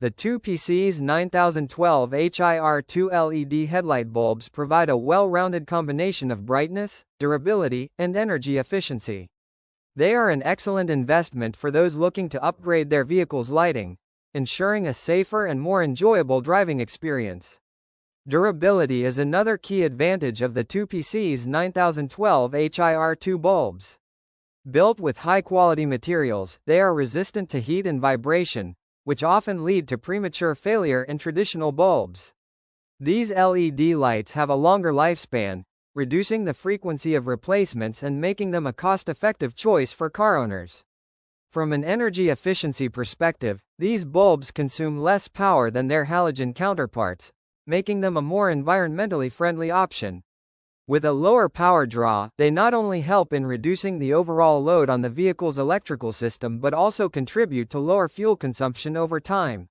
The 2PC's 9012 HIR2 LED headlight bulbs provide a well-rounded combination of brightness, durability, and energy efficiency. They are an excellent investment for those looking to upgrade their vehicle's lighting, ensuring a safer and more enjoyable driving experience. Durability is another key advantage of the 2PC's 9012 HIR2 bulbs. Built with high-quality materials, they are resistant to heat and vibration, which often lead to premature failure in traditional bulbs. These LED lights have a longer lifespan, reducing the frequency of replacements and making them a cost-effective choice for car owners. From an energy efficiency perspective, these bulbs consume less power than their halogen counterparts, making them a more environmentally friendly option. With a lower power draw, they not only help in reducing the overall load on the vehicle's electrical system but also contribute to lower fuel consumption over time.